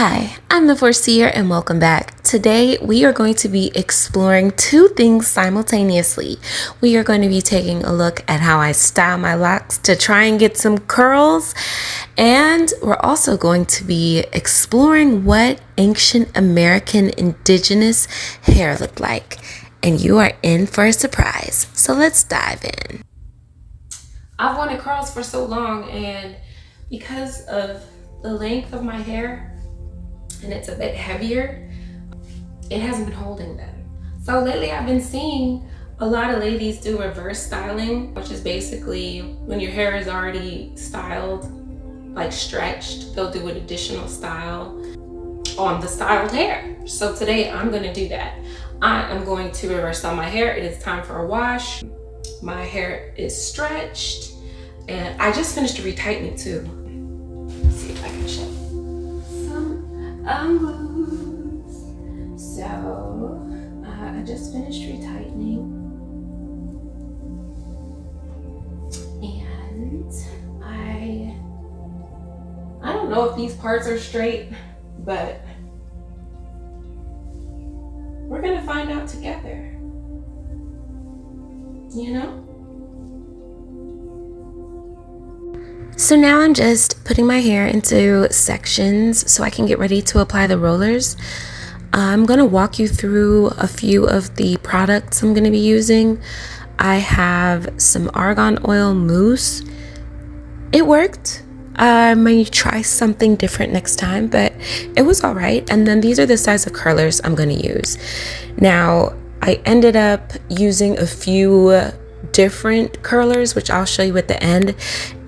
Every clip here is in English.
Hi, I'm the Foreseer and welcome back. Today we are going to be exploring two things simultaneously. We are going to be taking a look at how I style my locks to try and get some curls, and we're also going to be exploring what ancient American indigenous hair looked like. And you are in for a surprise, so let's dive in. I've wanted curls for so long, and because of the length of my hair, and it's a bit heavier, it hasn't been holding them. So lately I've been seeing a lot of ladies do reverse styling, which is basically when your hair is already styled, like stretched, they'll do an additional style on the styled hair. So today I'm gonna do that. I am going to reverse style my hair. It is time for a wash. My hair is stretched, and I just finished retightening too. Let's see if I can show moves. So I just finished retightening, and I don't know if these parts are straight, but we're gonna find out together, you know? So now I'm just putting my hair into sections so I can get ready to apply the rollers. I'm going to walk you through a few of the products I'm going to be using. I have some argan oil mousse. It worked. I may try something different next time, but it was all right. And then these are the size of curlers I'm going to use. Now, I ended up using a few different curlers, which I'll show you at the end,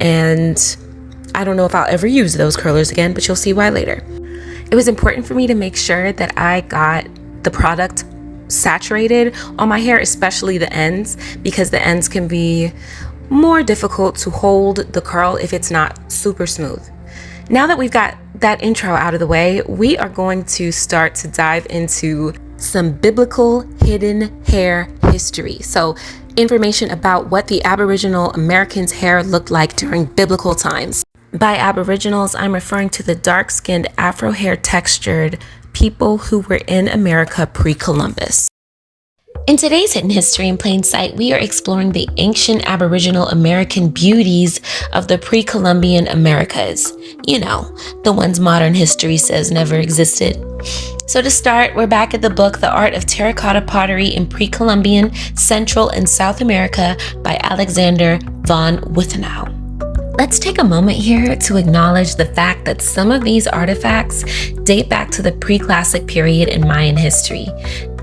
and I don't know if I'll ever use those curlers again, but you'll see why later. It was important for me to make sure that I got the product saturated on my hair, especially the ends, because the ends can be more difficult to hold the curl if it's not super smooth. Now that we've got that intro out of the way, we are going to start to dive into some biblical hidden hair history. So information about what the Aboriginal Americans' hair looked like during biblical times. By Aboriginals, I'm referring to the dark-skinned Afro hair textured people who were in America pre-Columbus. In today's Hidden History in Plain Sight, we are exploring the ancient Aboriginal American beauties of the pre-Columbian Americas. You know, the ones modern history says never existed. So to start, we're back at the book, The Art of Terracotta Pottery in Pre-Columbian, Central and South America by Alexander von Withenau. Let's take a moment here to acknowledge the fact that some of these artifacts date back to the pre-classic period in Mayan history.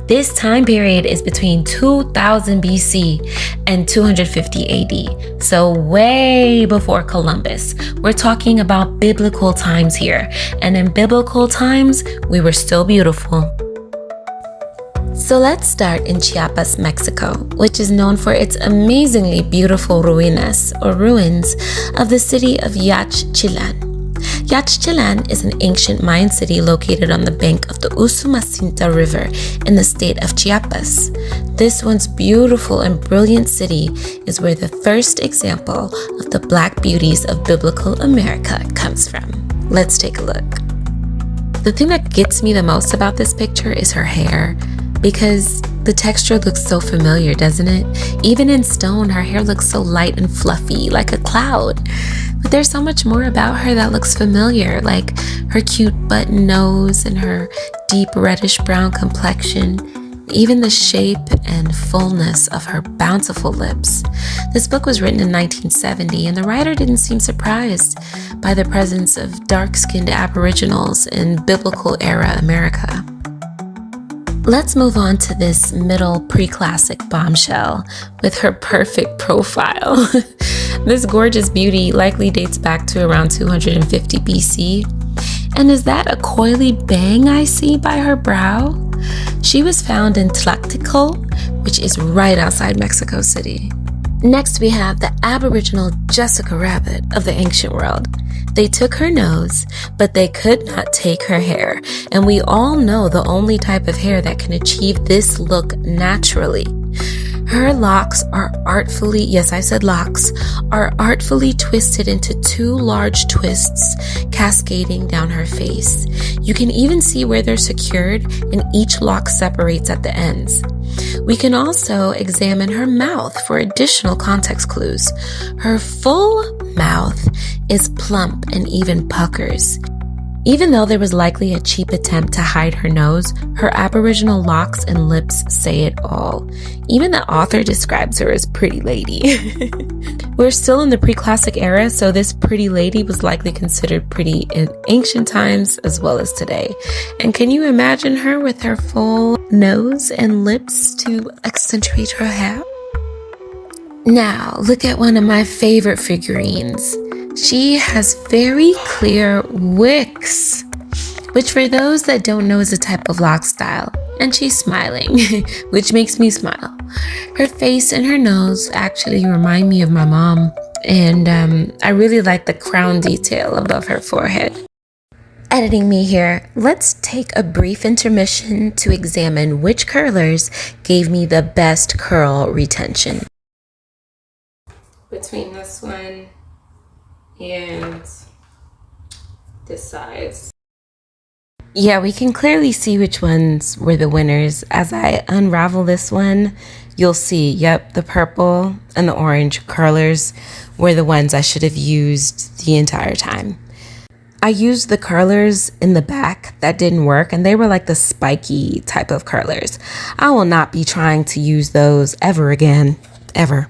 This time period is between 2000 BC and 250 AD, so way before Columbus. We're talking about biblical times here, and in biblical times, we were still beautiful. So let's start in Chiapas, Mexico, which is known for its amazingly beautiful ruinas, or ruins, of the city of Yaxchilan. Yaxchilan is an ancient Mayan city located on the bank of the Usumacinta River in the state of Chiapas. This once beautiful and brilliant city is where the first example of the Black beauties of biblical America comes from. Let's take a look. The thing that gets me the most about this picture is her hair, because the texture looks so familiar, doesn't it? Even in stone, her hair looks so light and fluffy, like a cloud. But there's so much more about her that looks familiar, like her cute button nose and her deep reddish brown complexion, even the shape and fullness of her bountiful lips. This book was written in 1970, and the writer didn't seem surprised by the presence of dark-skinned Aboriginals in biblical era America. Let's move on to this middle pre-classic bombshell with her perfect profile. This gorgeous beauty likely dates back to around 250 BC. And is that a coily bang I see by her brow? She was found in Tlacticol, which is right outside Mexico City. Next, we have the Aboriginal Jessica Rabbit of the ancient world. They took her nose, but they could not take her hair. And we all know the only type of hair that can achieve this look naturally. Her locks are artfully, yes, I said locks, are artfully twisted into two large twists cascading down her face. You can even see where they're secured, and each lock separates at the ends. We can also examine her mouth for additional context clues. Her full mouth is plump and even puckers. Even though there was likely a cheap attempt to hide her nose, her Aboriginal locks and lips say it all. Even the author describes her as pretty lady. We're still in the pre-classic era, so this pretty lady was likely considered pretty in ancient times as well as today. And can you imagine her with her full nose and lips to accentuate her hair? Now, look at one of my favorite figurines. She has very clear wicks, which for those that don't know is a type of lock style. And she's smiling, which makes me smile. Her face and her nose actually remind me of my mom. And I really like the crown detail above her forehead. Editing me here, let's take a brief intermission to examine which curlers gave me the best curl retention. Between this one and this size. Yeah, we can clearly see which ones were the winners. As I unravel this one, you'll see, yep, the purple and the orange curlers were the ones I should have used the entire time. I used the curlers in the back that didn't work, and they were like the spiky type of curlers. I will not be trying to use those ever again, ever.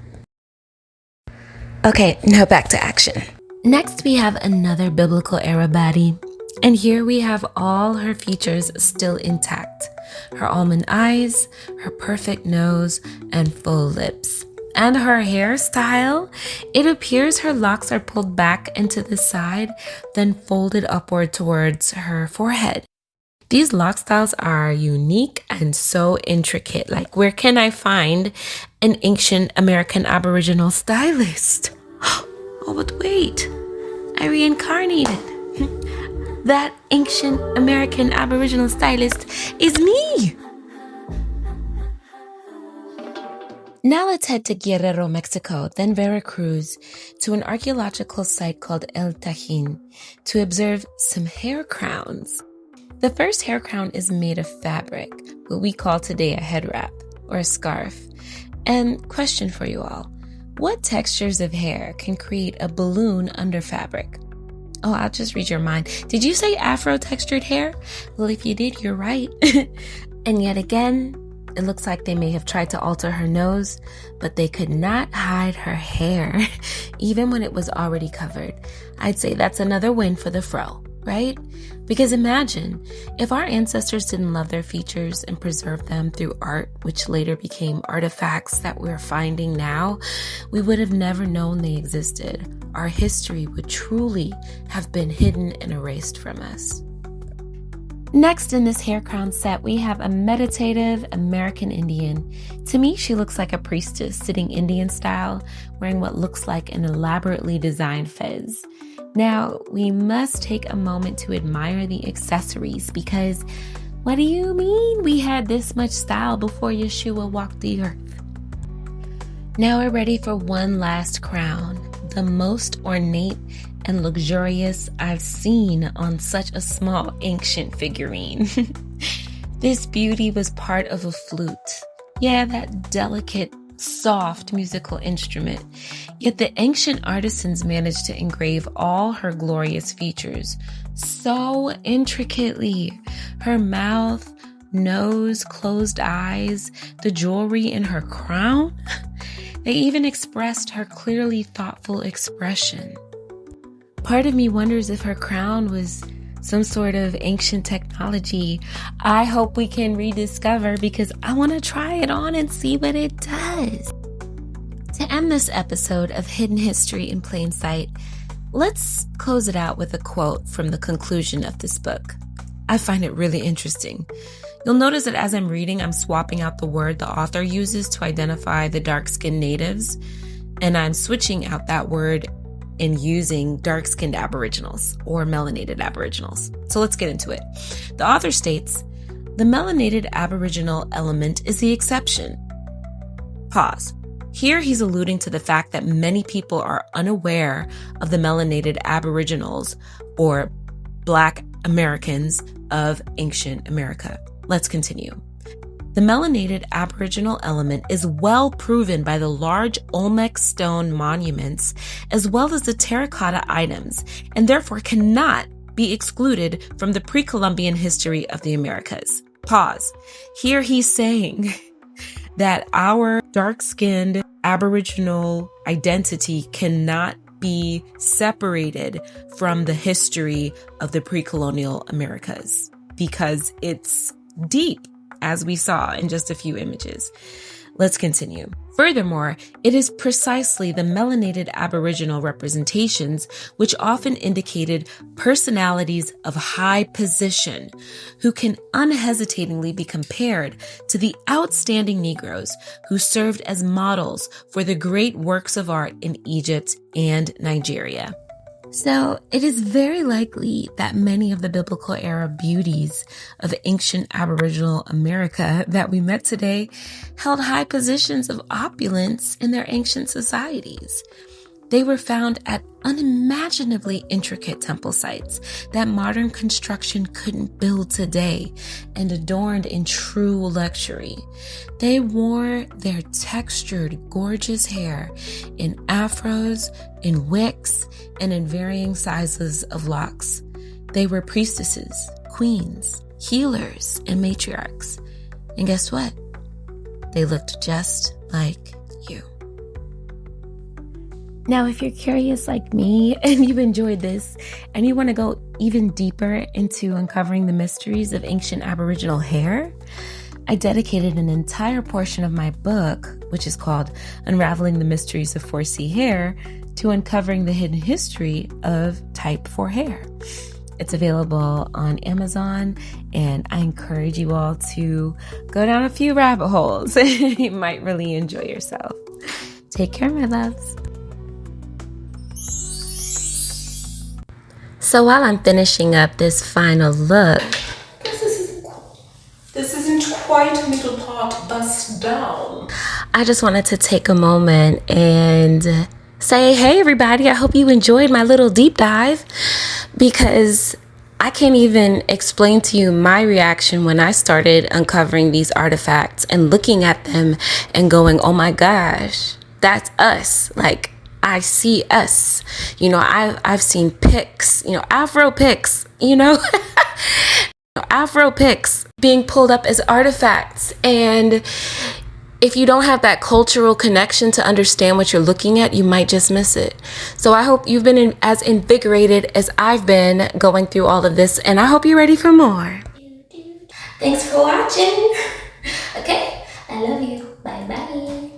Okay, now back to action. Next, we have another biblical era baddie, and here we have all her features still intact. Her almond eyes, her perfect nose, and full lips. And her hairstyle, it appears her locks are pulled back into the side, then folded upward towards her forehead. These lock styles are unique and so intricate. Like, where can I find an ancient American Aboriginal stylist? Oh, but wait, I reincarnated. That ancient American Aboriginal stylist is me. Now let's head to Guerrero, Mexico, then Veracruz, to an archaeological site called El Tajín to observe some hair crowns. The first hair crown is made of fabric, what we call today a head wrap or a scarf. And question for you all, what textures of hair can create a balloon under fabric? Oh, I'll just read your mind. Did you say Afro textured hair? Well, if you did, you're right. And yet again, it looks like they may have tried to alter her nose, but they could not hide her hair, even when it was already covered. I'd say that's another win for the fro, right? Because imagine if our ancestors didn't love their features and preserve them through art, which later became artifacts that we're finding now, we would have never known they existed. Our history would truly have been hidden and erased from us. Next in this hair crown set, we have a meditative American Indian. To me, she looks like a priestess sitting Indian style, wearing what looks like an elaborately designed fez. Now, we must take a moment to admire the accessories because what do you mean we had this much style before Yeshua walked the earth? Now we're ready for one last crown, the most ornate and luxurious I've seen on such a small ancient figurine. This beauty was part of a flute. Yeah, that delicate, soft musical instrument. Yet the ancient artisans managed to engrave all her glorious features so intricately. Her mouth, nose, closed eyes, the jewelry in her crown. They even expressed her clearly thoughtful expression. Part of me wonders if her crown was some sort of ancient technology. I hope we can rediscover because I want to try it on and see what it does. To end this episode of Hidden History in Plain Sight, let's close it out with a quote from the conclusion of this book. I find it really interesting. You'll notice that as I'm reading, I'm swapping out the word the author uses to identify the dark-skinned natives, and I'm switching out that word in using dark-skinned aboriginals or melanated aboriginals. So let's get into it. The author states, the melanated aboriginal element is the exception. Pause. Here he's alluding to the fact that many people are unaware of the melanated aboriginals or Black Americans of ancient America. Let's continue. The melanated Aboriginal element is well proven by the large Olmec stone monuments as well as the terracotta items, and therefore cannot be excluded from the pre-Columbian history of the Americas. Pause. Here he's saying that our dark-skinned Aboriginal identity cannot be separated from the history of the pre-colonial Americas because it's deep, as we saw in just a few images. Let's continue. Furthermore, it is precisely the melanated Aboriginal representations which often indicated personalities of high position who can unhesitatingly be compared to the outstanding Negroes who served as models for the great works of art in Egypt and Nigeria. So it is very likely that many of the biblical era beauties of ancient Aboriginal America that we met today held high positions of opulence in their ancient societies. They were found at unimaginably intricate temple sites that modern construction couldn't build today and adorned in true luxury. They wore their textured, gorgeous hair in afros, in wicks, and in varying sizes of locks. They were priestesses, queens, healers, and matriarchs. And guess what? They looked just like you. Now, if you're curious like me and you've enjoyed this and you want to go even deeper into uncovering the mysteries of ancient Aboriginal hair, I dedicated an entire portion of my book, which is called Unraveling the Mysteries of 4C Hair, to uncovering the hidden history of type 4 hair. It's available on Amazon, and I encourage you all to go down a few rabbit holes. You might really enjoy yourself. Take care, my loves. So while I'm finishing up this final look, this isn't quite middle part bust down. I just wanted to take a moment and say, hey everybody, I hope you enjoyed my little deep dive, because I can't even explain to you my reaction when I started uncovering these artifacts and looking at them and going, oh my gosh, that's us. Like, I see us, I've seen pics, Afro pics, Afro pics being pulled up as artifacts. And if you don't have that cultural connection to understand what you're looking at, you might just miss it. So I hope you've been as invigorated as I've been going through all of this, and I hope you're ready for more. Thanks for watching. Okay, I love you. Bye-bye.